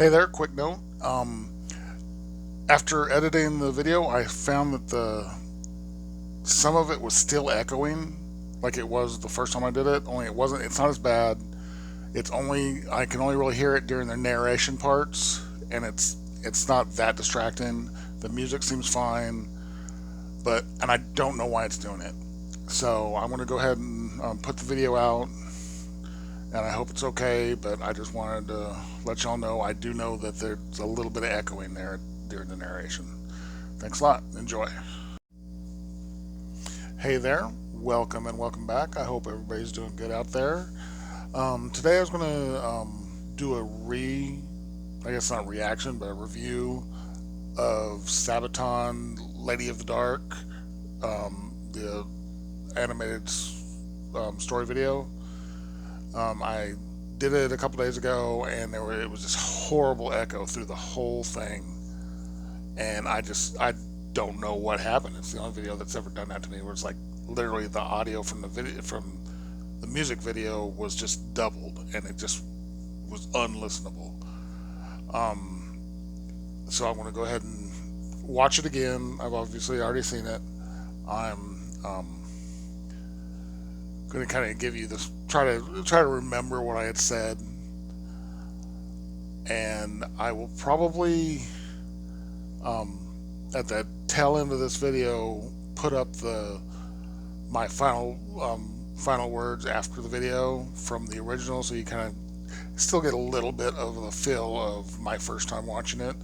Hey there, quick note. After editing the video, I found that the some of it was still echoing like it was the first time I did it, only it wasn't, it's not as bad. I can only really hear it during the narration parts, and it's not that distracting. The music seems fine, and I don't know why it's doing it. So I'm going to go ahead and put the video out, and I hope it's okay, but I just wanted to let y'all know I do know that there's a little bit of echoing there during the narration. Thanks a lot. Enjoy. Hey there. Welcome and welcome back. I hope everybody's doing good out there. Today I was going to do I guess not reaction, but a review of Sabaton-Lady of the Dark, the animated story video. I did it a couple days ago, and it was this horrible echo through the whole thing, and I don't know what happened. It's the only video that's ever done that to me, where it's like literally the audio from the music video was just doubled, and it just was unlistenable. So I'm going to go ahead and watch it again. I've obviously already seen it. I'm going to kind of give you this, try to remember what I had said, and I will probably at the tail end of this video put up my final words after the video from the original, so you kind of still get a little bit of the feel of my first time watching it.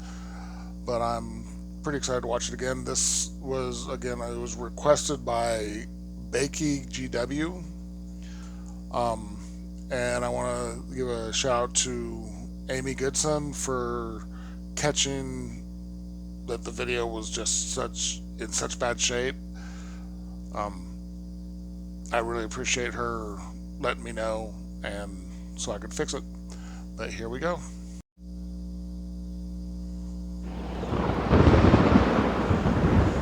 But I'm pretty excited to watch it again. This was, again, it was requested by Bakey GW. And I want to give a shout out to Amy Goodson for catching that the video was just in such bad shape. I really appreciate her letting me know, and so I could fix it. But here we go.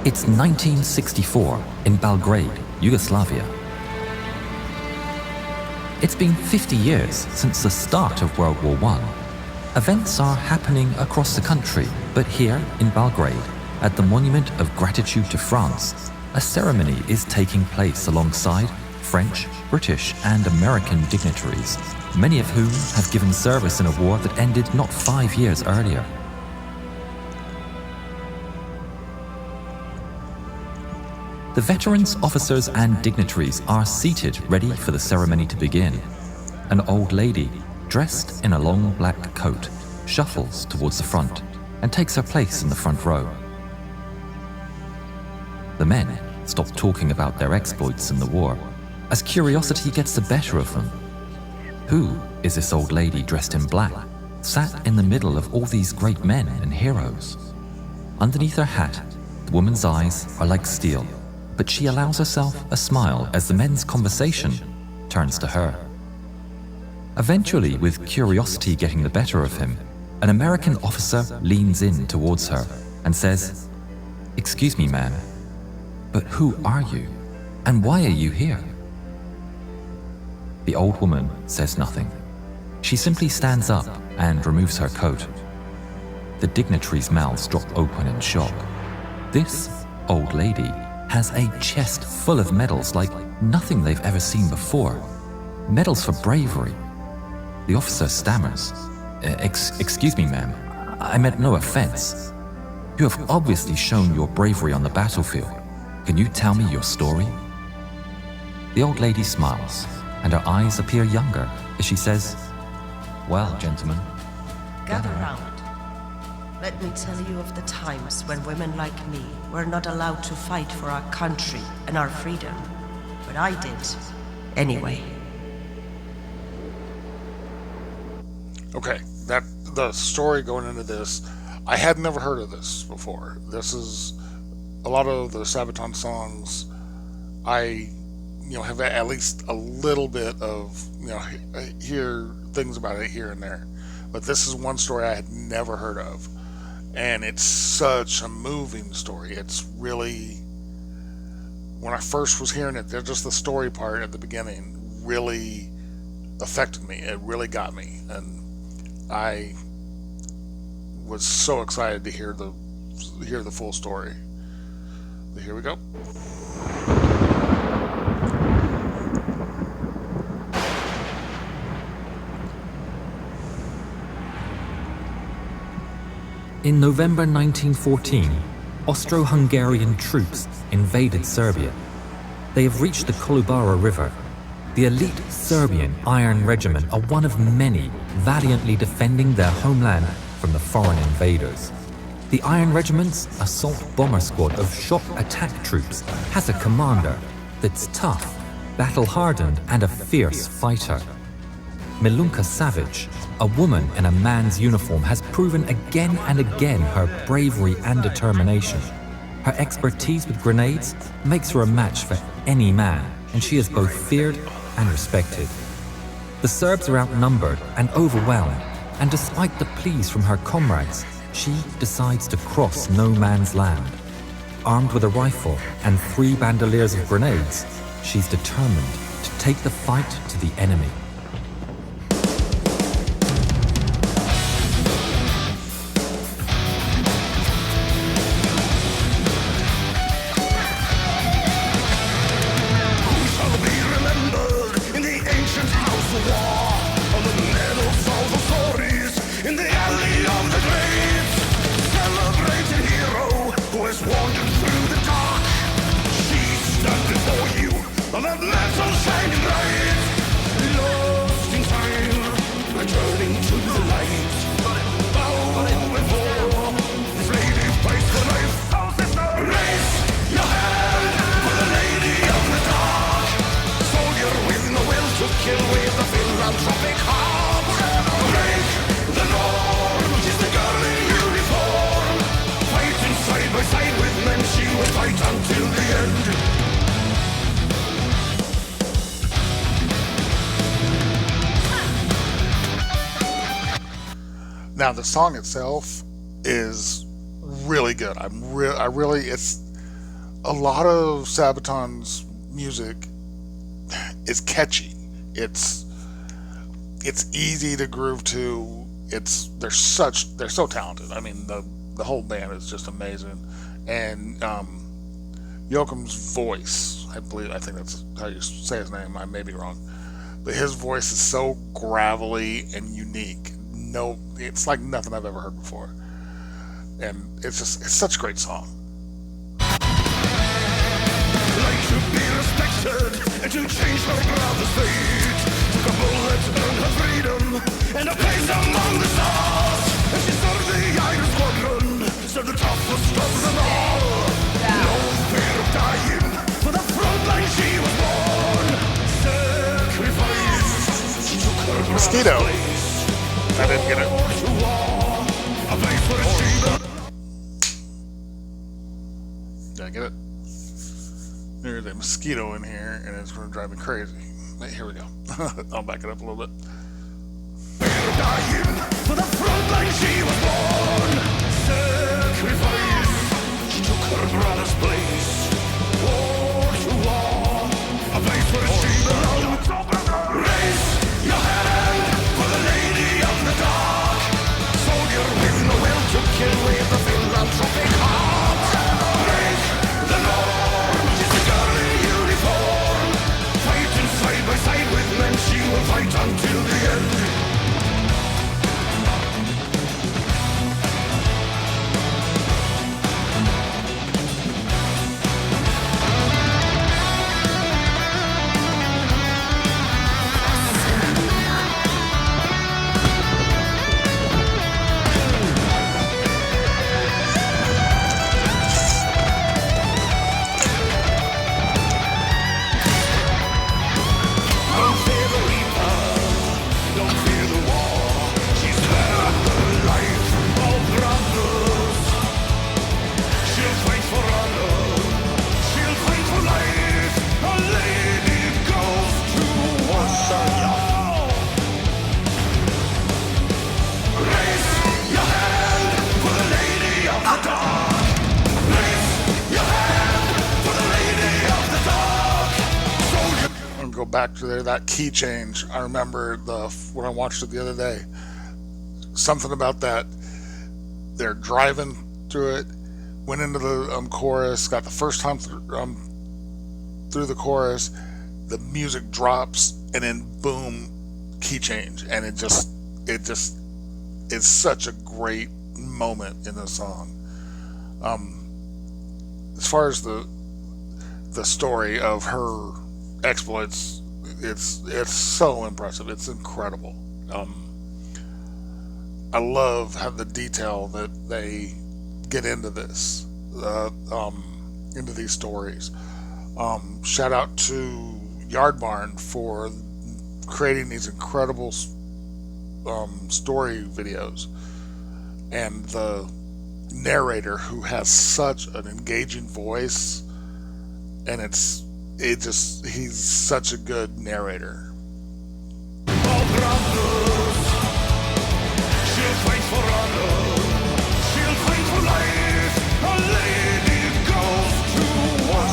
It's 1964 in Belgrade, Yugoslavia. It's been 50 years since the start of World War I. Events are happening across the country, but here in Belgrade, at the Monument of Gratitude to France, a ceremony is taking place alongside French, British, and American dignitaries, many of whom have given service in a war that ended not 5 years earlier. The veterans, officers, and dignitaries are seated ready for the ceremony to begin. An old lady, dressed in a long black coat, shuffles towards the front and takes her place in the front row. The men stop talking about their exploits in the war, as curiosity gets the better of them. Who is this old lady dressed in black, sat in the middle of all these great men and heroes? Underneath her hat, the woman's eyes are like steel, but she allows herself a smile as the men's conversation turns to her. Eventually, with curiosity getting the better of him, an American officer leans in towards her and says, "Excuse me, ma'am, but who are you, and why are you here?" The old woman says nothing. She simply stands up and removes her coat. The dignitaries' mouths drop open in shock. This old lady has a chest full of medals like nothing they've ever seen before. Medals for bravery. The officer stammers, Excuse me, ma'am, I meant no offense. You have obviously shown your bravery on the battlefield. Can you tell me your story?" The old lady smiles, and her eyes appear younger as she says, "Well, gentlemen, Gather round. Let me tell you of the times when women like me were not allowed to fight for our country and our freedom. But I did. Anyway." Okay, the story going into this, I had never heard of this before. This is a lot of the Sabaton songs. I, have at least a little bit of, hear things about it here and there. But this is one story I had never heard of. And it's such a moving story. It's really, when I first was hearing it, just the story part at the beginning really affected me. It really got me. And was so excited to hear the full story. But here we go. In November 1914, Austro-Hungarian troops invaded Serbia. They have reached the Kolubara River. The elite Serbian Iron Regiment are one of many valiantly defending their homeland from the foreign invaders. The Iron Regiment's assault bomber squad of shock attack troops has a commander that's tough, battle-hardened, and a fierce fighter. Milunka Savic, a woman in a man's uniform, has proven again and again her bravery and determination. Her expertise with grenades makes her a match for any man, and she is both feared and respected. The Serbs are outnumbered and overwhelmed, and despite the pleas from her comrades, she decides to cross no man's land. Armed with a rifle and 3 bandoliers of grenades, she's determined to take the fight to the enemy. Now the song itself is really good. I really, it's a lot of Sabaton's music is catchy. It's easy to groove to. They're so talented. I mean, the whole band is just amazing. And Joachim's voice, I think that's how you say his name. I may be wrong, but his voice is so gravelly and unique. No, it's like nothing I've ever heard before, and it's such a great song. Like to be respected and to change her brother's fate. Took a bullet to earn her freedom and a place among the stars. And she served the Iron Squadron, served the toughest of them all. No fear of dying, for the front line she was born. Sacrifice, she took her brother's Mosquito. place. I didn't get it. A place for a she. Did I get it? There's a mosquito in here, and it's going to drive me crazy. But here we go. I'll back it up a little bit. Dying for the front line she was born. Sacrifice, she took her brother's place. War to war, a place where she belongs. Raise your hand for the lady of the dark. Soldier with no will to kill with a philanthropic heart. Break the norm, she's a girl in uniform. Fighting side by side with men, she will fight until the end. Go back to there, that key change. I remember when I watched it the other day. Something about that they're driving through it. Went into the chorus. Got the first time through the chorus. The music drops, and then boom, key change, and it's such a great moment in the song. As far as the story of her exploits, it's so impressive. It's incredible. I love how the detail that they get into this, into these stories. Shout out to Yard Barn for creating these incredible story videos, and the narrator who has such an engaging voice, and he's such a good narrator. Oh, brothers, she'll fight for honor, she'll fight for life. A lady goes to war.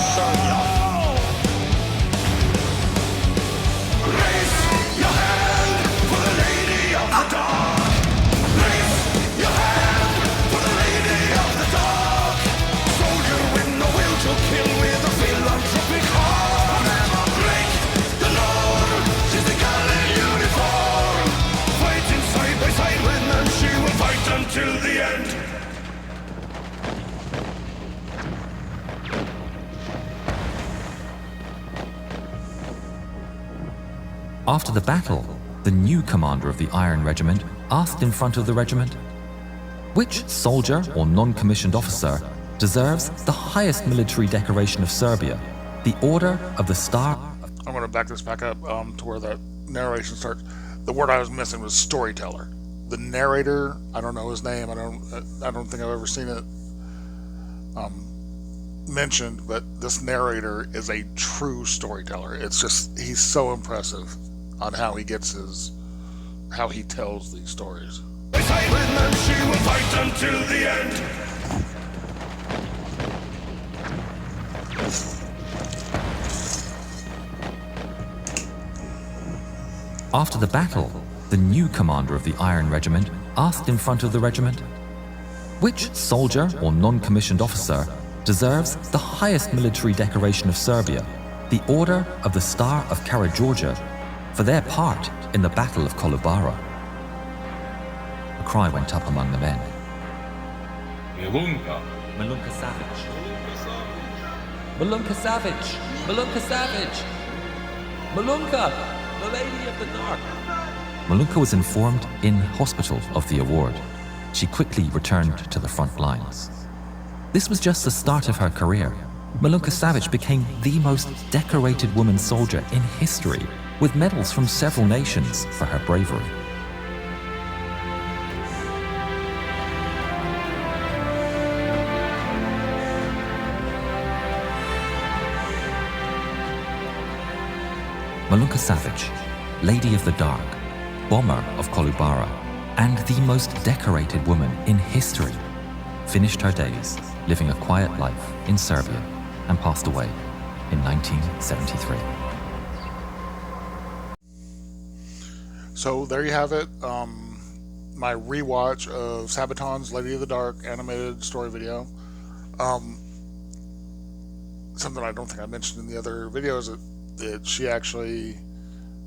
Raise your hand for the lady of the dark. Raise your hand for the lady of the dark. Soldier with no will to kill, with a philanthropic heart. Never break the law. She's the girl in uniform, fighting side by side with men. She will fight until the end. After the battle, the new commander of the Iron Regiment asked in front of the regiment, "Which soldier or non-commissioned officer deserves the highest military decoration of Serbia, the Order of the Star?" I'm going to back this back up to where that narration starts. The word I was missing was storyteller. The narrator, I don't know his name. I don't think I've ever seen it mentioned, but this narrator is a true storyteller. It's just, he's so impressive on how he tells these stories. Beside with men, she will fight until the end. After the battle, the new commander of the Iron Regiment asked in front of the regiment, "Which soldier or non-commissioned officer deserves the highest military decoration of Serbia, the Order of the Star of Karađorđe, for their part in the Battle of Kolubara?" A cry went up among the men. Milunka. Milunka Savic. Milunka Savic. Milunka Savic. Milunka, the Lady of the Dark. Milunka was informed in hospital of the award. She quickly returned to the front lines. This was just the start of her career. Milunka Savic became the most decorated woman soldier in history, with medals from several nations for her bravery. Milunka Savic, Lady of the Dark, bomber of Kolubara, and the most decorated woman in history, finished her days living a quiet life in Serbia and passed away in 1973. So there you have it. My rewatch of Sabaton's Lady of the Dark animated story video. Something I don't think I mentioned in the other videos, that she actually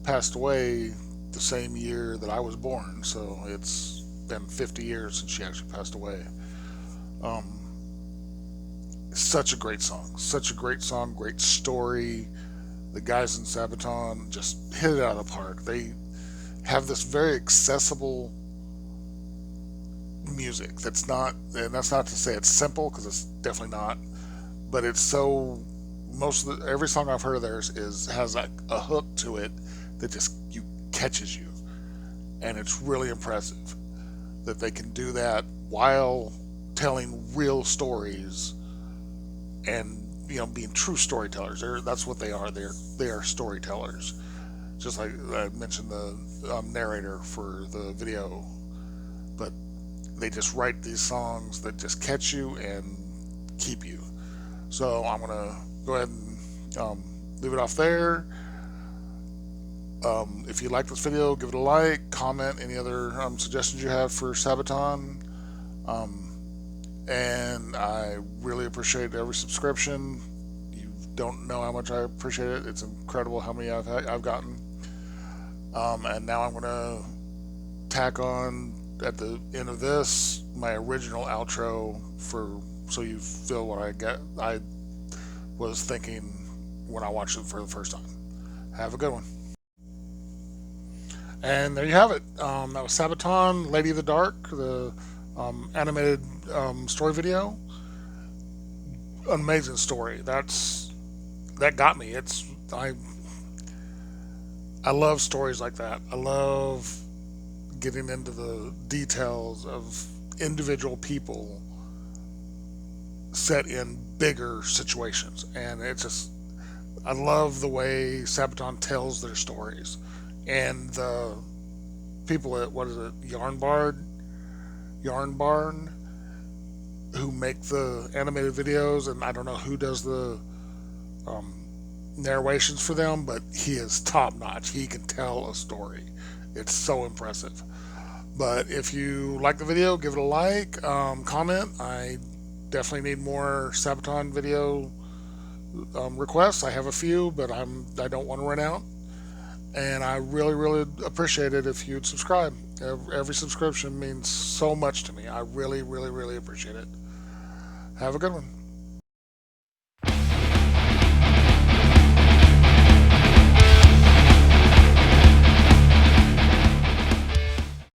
passed away the same year that I was born. So it's been 50 years since she actually passed away. Such a great song. Such a great song, great story. The guys in Sabaton just hit it out of the park. They have this very accessible music that's not, and that's not to say it's simple, because it's definitely not, but it's so, every song I've heard of theirs has a hook to it that just catches you, and it's really impressive that they can do that while telling real stories and being true storytellers. That's what they are. They are storytellers. Just like I mentioned the narrator for the video, but they just write these songs that just catch you and keep you. So I'm gonna go ahead and leave it off there. If you like this video, give it a like, comment any other suggestions you have for Sabaton. and I really appreciate every subscription. You don't know how much I appreciate it. It's incredible how many I've gotten. And now I'm gonna tack on at the end of this my original outro for so you feel what I was thinking when I watched it for the first time. Have a good one. And there you have it. That was Sabaton, Lady of the Dark, the animated story video. Amazing story. That got me. I love stories like that. I love getting into the details of individual people set in bigger situations, and it's just I love the way Sabaton tells their stories, and the people at what is it, Yarn Barn, who make the animated videos, and I don't know who does the um, narrations for them, but he is top notch. He can tell a story. It's so impressive. But if you like the video, give it a like, comment. I definitely need more Sabaton video requests. I have a few, but I don't want to run out. And I really, really appreciate it if you'd subscribe. Every subscription means so much to me. I really, really, really appreciate it. Have a good one.